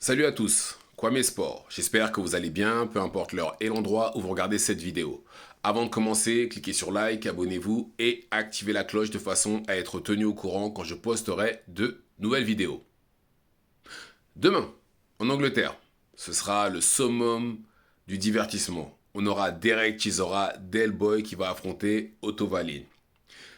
Salut à tous, Kwame Sport. J'espère que vous allez bien, peu importe l'heure et l'endroit où vous regardez cette vidéo. Avant de commencer, cliquez sur like, abonnez-vous et activez la cloche de façon à être tenu au courant quand je posterai de nouvelles vidéos. Demain, en Angleterre, ce sera le summum du divertissement. On aura Derek Chisora, Del Boy qui va affronter Otto Wallin.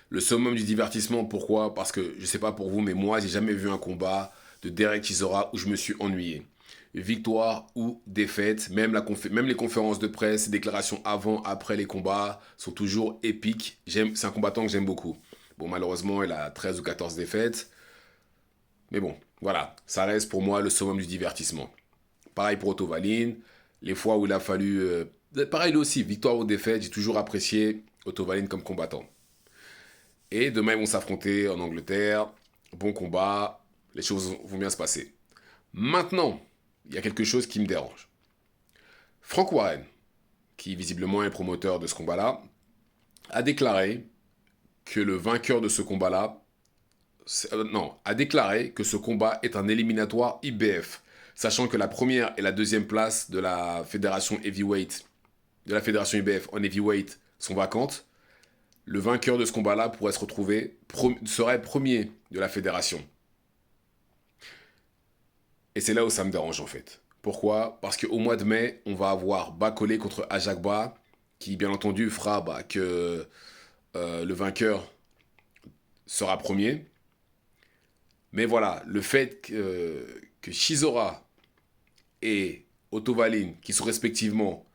Le summum du divertissement, pourquoi? Parce que, je sais pas pour vous, mais moi, j'ai jamais vu un combat de Derek Chisora où je me suis ennuyé. Victoire ou défaite, même les conférences de presse, les déclarations avant, après les combats sont toujours épiques. C'est un combattant que j'aime beaucoup. Bon, malheureusement, il a 13 ou 14 défaites. Mais bon, voilà, ça reste pour moi le summum du divertissement. Pareil pour Otto Wallin, les fois où il a fallu... pareil lui aussi, victoire ou défaite, j'ai toujours apprécié Otto Wallin comme combattant. Et demain, ils vont s'affronter en Angleterre. Bon combat, les choses vont bien se passer. Maintenant, il y a quelque chose qui me dérange. Frank Warren, qui visiblement est le promoteur de ce combat-là, a déclaré que le vainqueur de ce combat-là, a déclaré que ce combat est un éliminatoire IBF, sachant que la première et la deuxième place de la fédération heavyweight, de la fédération IBF en heavyweight sont vacantes. Le vainqueur de ce combat-là pourrait se retrouver, serait premier de la fédération. Et c'est là où ça me dérange en fait. Pourquoi? Parce qu'au mois de mai, on va avoir Bakole contre Ajakba, qui bien entendu fera que le vainqueur sera premier. Mais voilà, le fait que Chisora et Otto Wallin, qui sont respectivement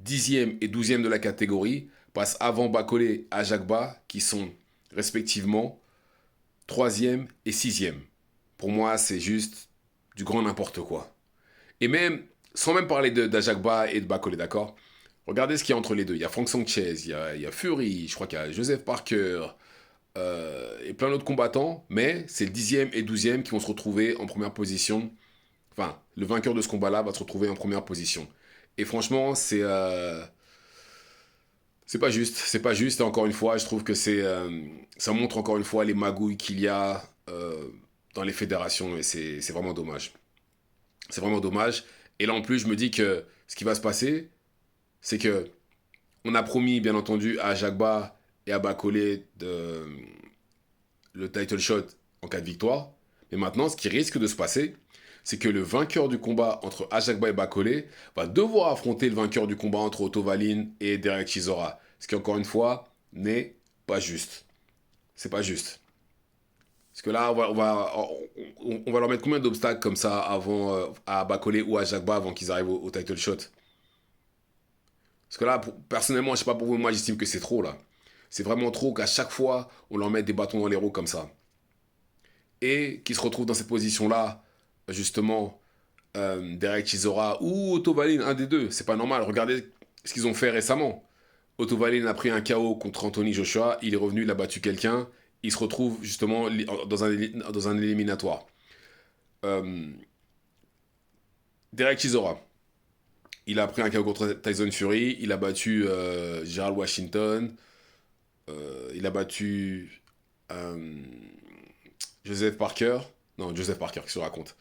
10e et 12e de la catégorie, passent avant Bakole et Ajakba, qui sont respectivement 3e et 6e. Pour moi, c'est juste du grand n'importe quoi. Et même, sans même parler d'Ajakba et de Bakole, d'accord? Regardez ce qu'il y a entre les deux. Il y a Frank Sanchez, il y a Fury, je crois qu'il y a Joseph Parker, et plein d'autres combattants, mais c'est le 10e et 12e qui vont se retrouver en première position. Enfin, le vainqueur de ce combat-là va se retrouver en première position. Et franchement, c'est pas juste. C'est pas juste. Et encore une fois, je trouve que ça montre encore une fois les magouilles qu'il y a dans les fédérations. Et c'est vraiment dommage. C'est vraiment dommage. Et là, en plus, je me dis que ce qui va se passer, c'est que on a promis, bien entendu, à Jagba et à Bakole le title shot en cas de victoire. Mais maintenant, ce qui risque de se passer, c'est que le vainqueur du combat entre Ajakba et Bakole va devoir affronter le vainqueur du combat entre Otto Wallin et Derek Chisora. Ce qui, encore une fois, n'est pas juste. C'est pas juste. Parce que là, on va leur mettre combien d'obstacles comme ça avant, à Bakole ou à Jagba avant qu'ils arrivent au title shot? Parce que là, personnellement, je sais pas pour vous, moi j'estime que c'est trop là. C'est vraiment trop qu'à chaque fois, on leur mette des bâtons dans les roues comme ça. Et qu'ils se retrouvent dans cette position-là, justement, Derek Chisora ou Otto Wallin, un des deux. C'est pas normal. Regardez ce qu'ils ont fait récemment. Otto Wallin a pris un KO contre Anthony Joshua. Il est revenu, il a battu quelqu'un. Il se retrouve justement dans un éliminatoire. Euh, Derek Chisora. Il a pris un KO contre Tyson Fury. Il a battu Gerald Washington. Il a battu euh, Joseph Parker. Non, Joseph Parker, qui se raconte.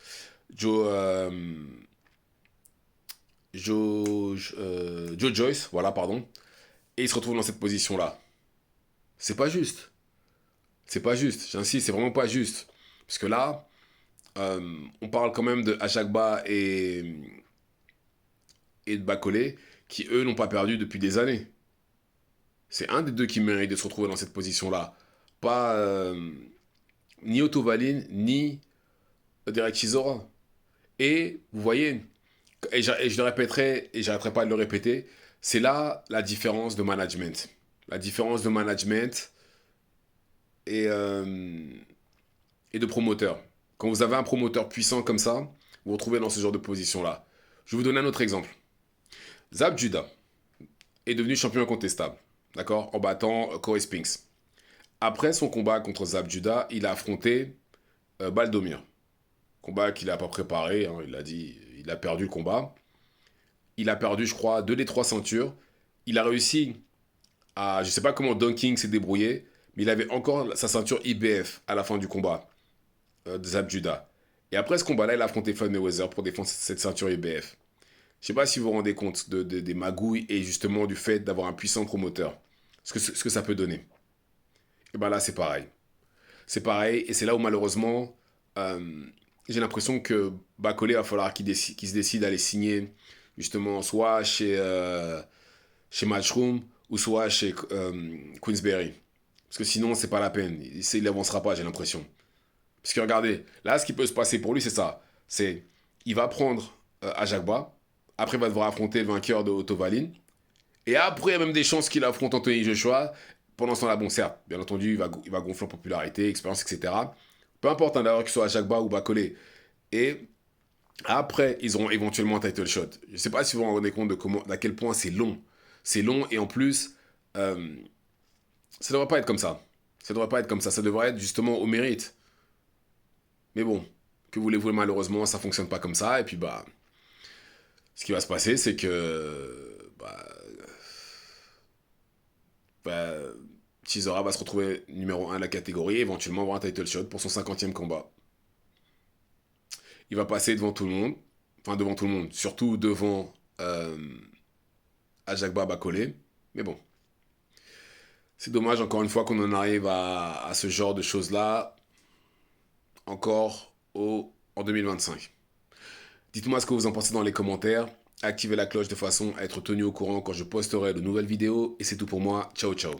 Joe, Joe Joyce, voilà, pardon. Et il se retrouve dans cette position-là. C'est pas juste. C'est pas juste. J'insiste, c'est vraiment pas juste. Parce que là, on parle quand même de Ashakba et de Bakole, qui eux n'ont pas perdu depuis des années. C'est un des deux qui mérite de se retrouver dans cette position-là. Pas ni Otto Wallin, ni Derek Chisora. Et vous voyez, et je le répéterai, et j'arrêterai pas de le répéter, c'est là la différence de management. La différence de management et, et de promoteur. Quand vous avez un promoteur puissant comme ça, vous vous retrouvez dans ce genre de position-là. Je vais vous donner un autre exemple. Zab Judah est devenu champion incontestable, d'accord, en battant Corey Spinks. Après son combat contre Zab Judah, il a affronté Baldomir. Combat qu'il n'a pas préparé, hein, il a dit, il a perdu le combat. Il a perdu, je crois, deux des trois ceintures. Il a réussi à, je sais pas comment Don King s'est débrouillé, mais il avait encore sa ceinture IBF à la fin du combat de Zab Judah. Et après ce combat-là, il a affronté Floyd Mayweather pour défendre cette ceinture IBF. Je sais pas si vous vous rendez compte des magouilles et justement du fait d'avoir un puissant promoteur. Ce que ça peut donner. Et ben là, c'est pareil. C'est pareil, et c'est là où malheureusement, euh, j'ai l'impression que Bacolé va falloir qu'il se décide à aller signer justement soit chez Matchroom ou soit chez Queensberry. Parce que sinon, c'est pas la peine. Il n'avancera pas, j'ai l'impression. Parce que regardez, là, ce qui peut se passer pour lui, c'est ça. C'est, il va prendre Ajagba, après il va devoir affronter le vainqueur de Otto Wallin, et après, il y a même des chances qu'il affronte Anthony Joshua. Pendant ce temps-là, bon, certes, bien entendu, il va gonfler en popularité, expérience, etc. Peu importe, hein, d'ailleurs, qu'il soit Ajagba ou Bacolé. Et après, ils auront éventuellement un title shot. Je ne sais pas si vous vous rendez compte d'à quel point c'est long. C'est long, et en plus, euh, ça ne devrait pas être comme ça. Ça ne devrait pas être comme ça. Ça devrait être justement au mérite. Mais bon, que voulez-vous, malheureusement, ça fonctionne pas comme ça. Et puis, bah, ce qui va se passer, c'est que bah, Chisora va se retrouver numéro un de la catégorie et éventuellement avoir un title shot pour son 50e combat. Il va passer devant tout le monde, enfin devant tout le monde, surtout devant Ajagba Bakolé. Mais bon, c'est dommage encore une fois qu'on en arrive à ce genre de choses-là encore en 2025. Dites-moi ce que vous en pensez dans les commentaires. Activez la cloche de façon à être tenu au courant quand je posterai de nouvelles vidéos. Et c'est tout pour moi. Ciao, ciao.